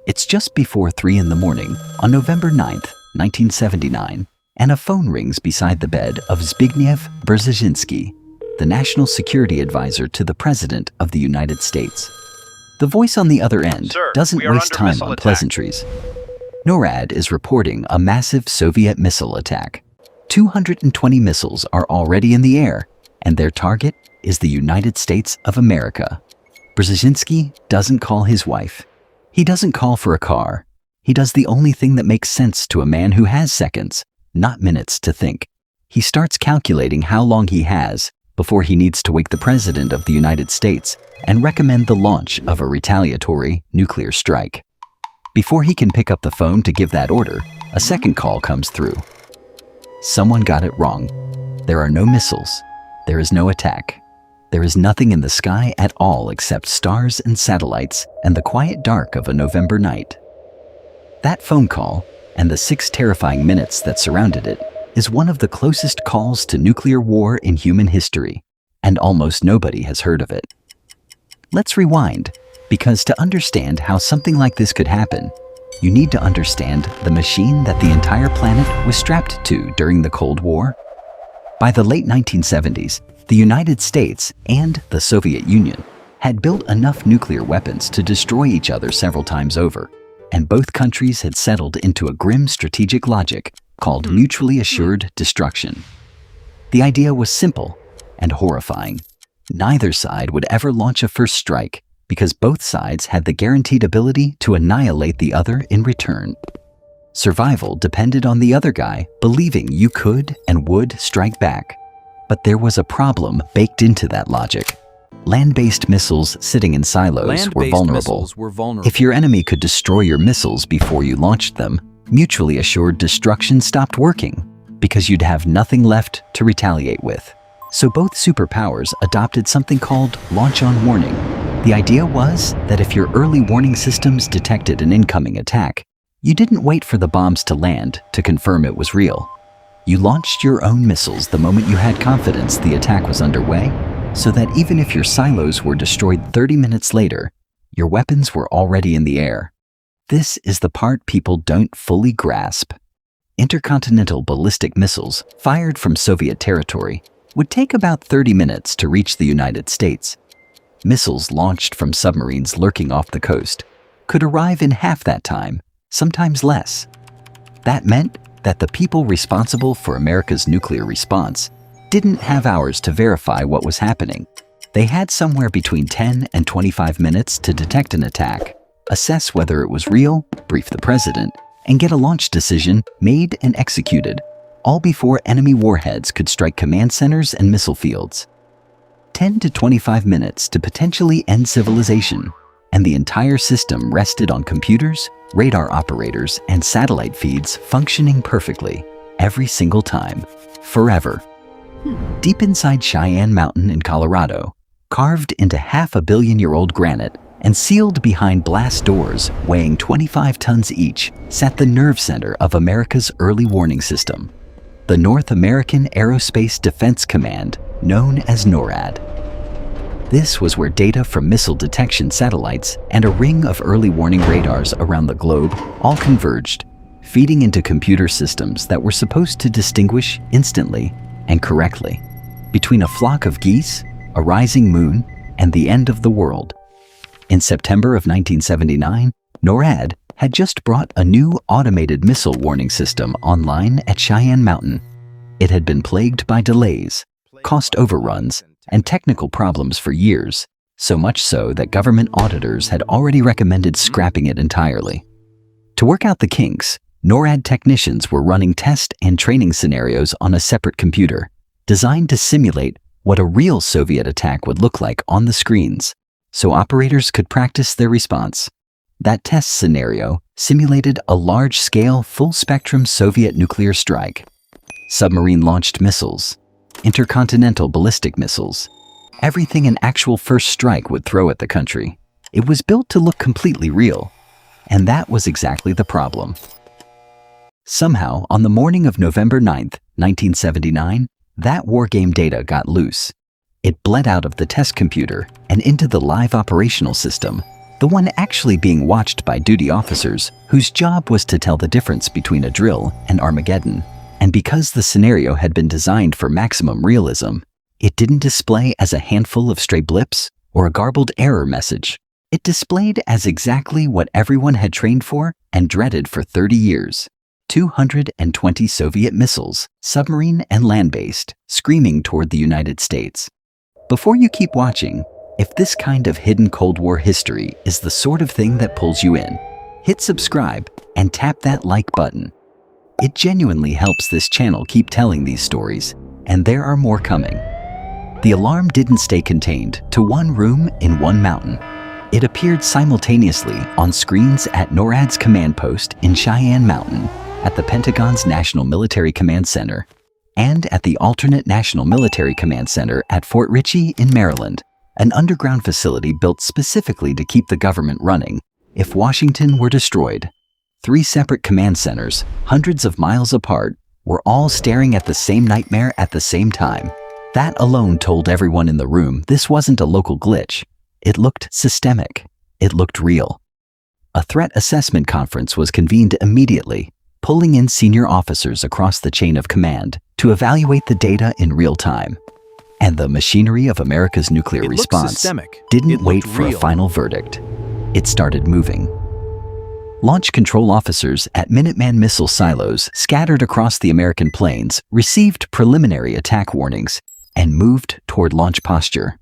It's just before 3 in the morning on November 9th, 1979, and a phone rings beside the bed of Zbigniew Brzezinski, the National Security Advisor to the President of the United States. The voice on the other end doesn't waste time on pleasantries. NORAD is reporting a massive Soviet missile attack. 220 missiles are already in the air, and their target is the United States of America. Brzezinski doesn't call his wife. He doesn't call for a car. He does the only thing that makes sense to a man who has seconds, not minutes, to think. He starts calculating how long he has before he needs to wake the President of the United States and recommend the launch of a retaliatory nuclear strike. Before he can pick up the phone to give that order, a second call comes through. Someone got it wrong. There are no missiles. There is no attack. There is nothing in the sky at all except stars and satellites and the quiet dark of a November night. That phone call, and the 6 terrifying minutes that surrounded it, is one of the closest calls to nuclear war in human history, and almost nobody has heard of it. Let's rewind, because to understand how something like this could happen, you need to understand the machine that the entire planet was strapped to during the Cold War. By the late 1970s, the United States and the Soviet Union had built enough nuclear weapons to destroy each other several times over, and both countries had settled into a grim strategic logic called mutually assured destruction. The idea was simple and horrifying. Neither side would ever launch a first strike because both sides had the guaranteed ability to annihilate the other in return. Survival depended on the other guy believing you could and would strike back. But there was a problem baked into that logic. Land-based missiles sitting in silos were vulnerable. If your enemy could destroy your missiles before you launched them, mutually assured destruction stopped working because you'd have nothing left to retaliate with. So both superpowers adopted something called launch on warning. The idea was that if your early warning systems detected an incoming attack, you didn't wait for the bombs to land to confirm it was real. You launched your own missiles the moment you had confidence the attack was underway, so that even if your silos were destroyed 30 minutes later, your weapons were already in the air. This is the part people don't fully grasp. Intercontinental ballistic missiles fired from Soviet territory would take about 30 minutes to reach the United States. Missiles launched from submarines lurking off the coast could arrive in half that time, sometimes less. That meant that the people responsible for America's nuclear response didn't have hours to verify what was happening. They had somewhere between 10 and 25 minutes to detect an attack, assess whether it was real, brief the president, and get a launch decision made and executed, all before enemy warheads could strike command centers and missile fields. 10 to 25 minutes to potentially end civilization, and the entire system rested on computers, radar operators, and satellite feeds functioning perfectly, every single time, forever. Deep inside Cheyenne Mountain in Colorado, carved into half-a-billion-year-old granite and sealed behind blast doors weighing 25 tons each, sat the nerve center of America's early warning system, the North American Aerospace Defense Command, known as NORAD. This was where data from missile detection satellites and a ring of early warning radars around the globe all converged, feeding into computer systems that were supposed to distinguish instantly and correctly between a flock of geese, a rising moon, and the end of the world. In September of 1979, NORAD had just brought a new automated missile warning system online at Cheyenne Mountain. It had been plagued by delays, cost overruns, and technical problems for years, so much so that government auditors had already recommended scrapping it entirely. To work out the kinks, NORAD technicians were running test and training scenarios on a separate computer, designed to simulate what a real Soviet attack would look like on the screens, so operators could practice their response. That test scenario simulated a large-scale, full-spectrum Soviet nuclear strike. Submarine-launched missiles, intercontinental ballistic missiles, everything an actual first strike would throw at the country. It was built to look completely real, and that was exactly the problem. Somehow, on the morning of November 9th, 1979, that wargame data got loose. It bled out of the test computer and into the live operational system, the one actually being watched by duty officers whose job was to tell the difference between a drill and Armageddon. And because the scenario had been designed for maximum realism, it didn't display as a handful of stray blips or a garbled error message. It displayed as exactly what everyone had trained for and dreaded for 30 years. 220 Soviet missiles, submarine and land-based, screaming toward the United States. Before you keep watching, if this kind of hidden Cold War history is the sort of thing that pulls you in, hit subscribe and tap that like button. It genuinely helps this channel keep telling these stories, and there are more coming. The alarm didn't stay contained to one room in one mountain. It appeared simultaneously on screens at NORAD's command post in Cheyenne Mountain, at the Pentagon's National Military Command Center, and at the alternate National Military Command Center at Fort Ritchie in Maryland, an underground facility built specifically to keep the government running if Washington were destroyed. 3 separate command centers, hundreds of miles apart, were all staring at the same nightmare at the same time. That alone told everyone in the room this wasn't a local glitch. It looked systemic. It looked real. A threat assessment conference was convened immediately, pulling in senior officers across the chain of command to evaluate the data in real time. And the machinery of America's nuclear response didn't wait for a final verdict. It started moving. Launch control officers at Minuteman missile silos scattered across the American plains received preliminary attack warnings and moved toward launch posture.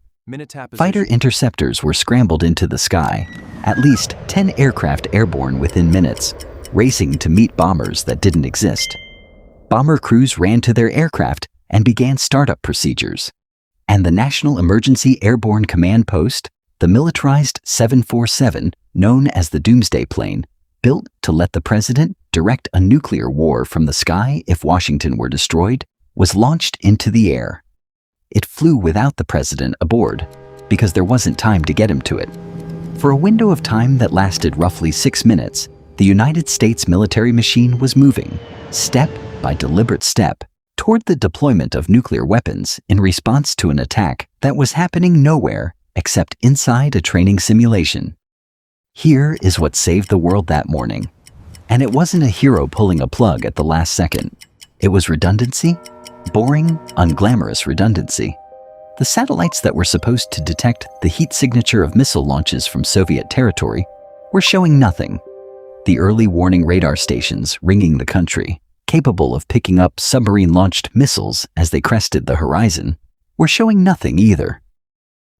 Fighter interceptors were scrambled into the sky, at least 10 aircraft airborne within minutes, racing to meet bombers that didn't exist. Bomber crews ran to their aircraft and began startup procedures. And the National Emergency Airborne Command Post, the militarized 747, known as the Doomsday plane, built to let the president direct a nuclear war from the sky if Washington were destroyed, was launched into the air. It flew without the president aboard because there wasn't time to get him to it. For a window of time that lasted roughly 6 minutes, the United States military machine was moving, step by deliberate step, toward the deployment of nuclear weapons in response to an attack that was happening nowhere except inside a training simulation. Here is what saved the world that morning. And it wasn't a hero pulling a plug at the last second. It was redundancy, boring, unglamorous redundancy. The satellites that were supposed to detect the heat signature of missile launches from Soviet territory were showing nothing. The early warning radar stations ringing the country, capable of picking up submarine-launched missiles as they crested the horizon, were showing nothing either.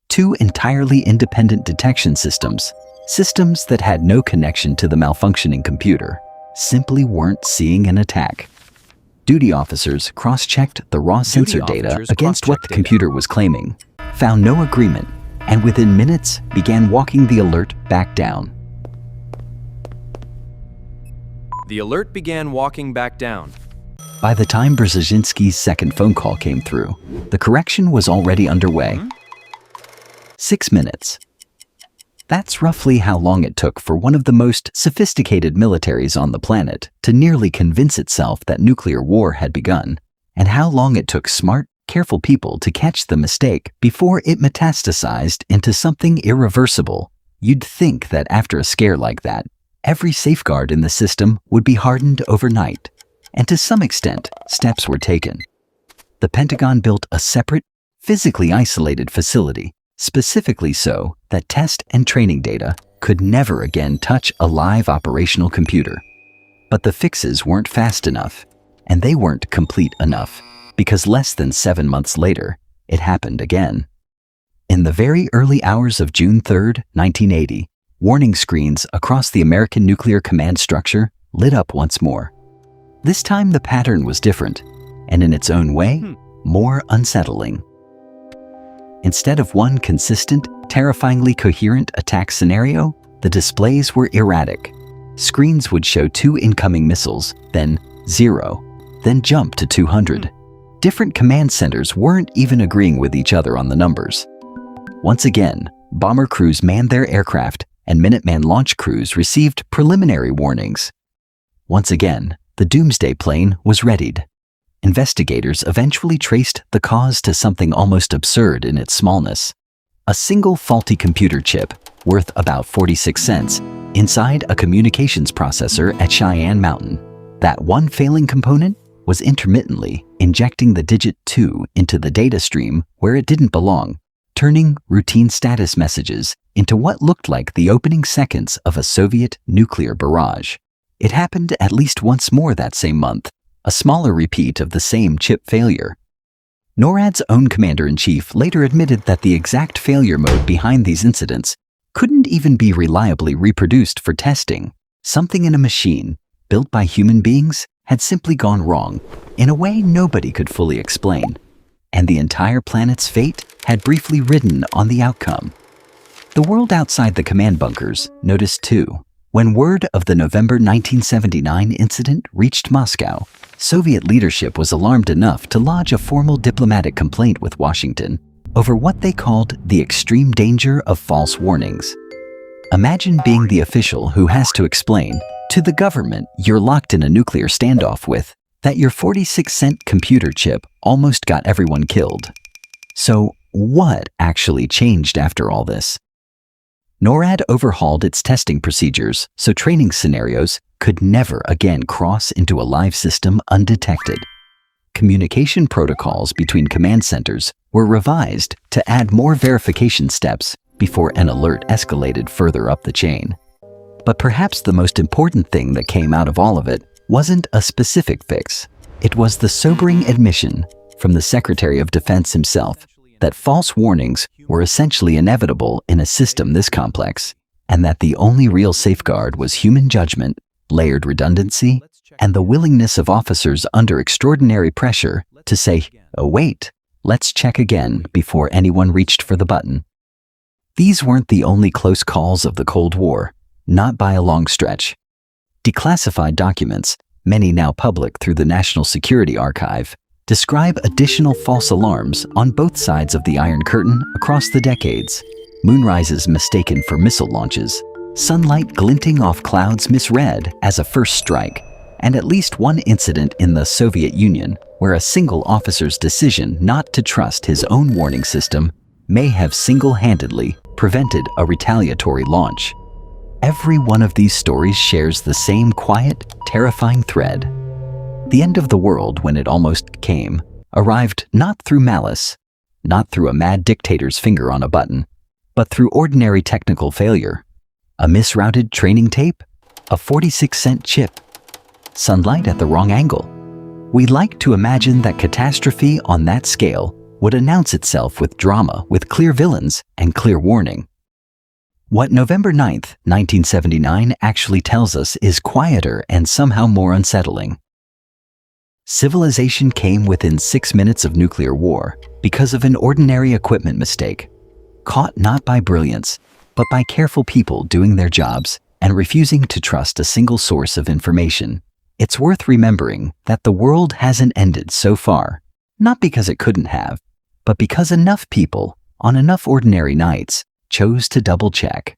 2 entirely independent detection systems, systems that had no connection to the malfunctioning computer, simply weren't seeing an attack. Duty officers cross-checked the raw sensor data against what the computer was claiming, found no agreement, and within minutes began walking the alert back down. The alert began walking back down. By the time Brzezinski's second phone call came through, the correction was already underway. 6 minutes. That's roughly how long it took for one of the most sophisticated militaries on the planet to nearly convince itself that nuclear war had begun, and how long it took smart, careful people to catch the mistake before it metastasized into something irreversible. You'd think that after a scare like that, every safeguard in the system would be hardened overnight, and to some extent, steps were taken. The Pentagon built a separate, physically isolated facility, specifically so that test and training data could never again touch a live operational computer. But the fixes weren't fast enough, and they weren't complete enough, because less than 7 months later, it happened again. In the very early hours of June 3, 1980, warning screens across the American nuclear command structure lit up once more. This time the pattern was different, and in its own way, more unsettling. Instead of one consistent, terrifyingly coherent attack scenario, the displays were erratic. Screens would show 2 incoming missiles, then 0, then jump to 200. Different command centers weren't even agreeing with each other on the numbers. Once again, bomber crews manned their aircraft, and Minuteman launch crews received preliminary warnings. Once again, the Doomsday plane was readied. Investigators eventually traced the cause to something almost absurd in its smallness. A single faulty computer chip, worth about 46 cents, inside a communications processor at Cheyenne Mountain. That one failing component was intermittently injecting the digit 2 into the data stream where it didn't belong, turning routine status messages into what looked like the opening seconds of a Soviet nuclear barrage. It happened at least once more that same month, a smaller repeat of the same chip failure. NORAD's own commander-in-chief later admitted that the exact failure mode behind these incidents couldn't even be reliably reproduced for testing. Something in a machine, built by human beings, had simply gone wrong, in a way nobody could fully explain. And the entire planet's fate had briefly ridden on the outcome. The world outside the command bunkers noticed too. When word of the November 1979 incident reached Moscow, Soviet leadership was alarmed enough to lodge a formal diplomatic complaint with Washington over what they called the extreme danger of false warnings. Imagine being the official who has to explain to the government you're locked in a nuclear standoff with that your 46-cent computer chip almost got everyone killed. So what actually changed after all this? NORAD overhauled its testing procedures so training scenarios could never again cross into a live system undetected. Communication protocols between command centers were revised to add more verification steps before an alert escalated further up the chain. But perhaps the most important thing that came out of all of it wasn't a specific fix. It was the sobering admission from the Secretary of Defense himself that false warnings were essentially inevitable in a system this complex, and that the only real safeguard was human judgment, layered redundancy, and the willingness of officers under extraordinary pressure to say, "Oh wait, let's check again," before anyone reached for the button. These weren't the only close calls of the Cold War, not by a long stretch. Declassified documents, many now public through the National Security Archive, describe additional false alarms on both sides of the Iron Curtain across the decades. Moonrises mistaken for missile launches, sunlight glinting off clouds misread as a first strike, and at least one incident in the Soviet Union where a single officer's decision not to trust his own warning system may have single-handedly prevented a retaliatory launch. Every one of these stories shares the same quiet, terrifying thread. The end of the world, when it almost came, arrived not through malice, not through a mad dictator's finger on a button, but through ordinary technical failure. A misrouted training tape, a 46-cent chip, sunlight at the wrong angle. We like to imagine that catastrophe on that scale would announce itself with drama, with clear villains and clear warning. What November 9th, 1979 actually tells us is quieter and somehow more unsettling. Civilization came within 6 minutes of nuclear war because of an ordinary equipment mistake, caught not by brilliance, but by careful people doing their jobs and refusing to trust a single source of information. It's worth remembering that the world hasn't ended so far, not because it couldn't have, but because enough people, on enough ordinary nights, chose to double-check.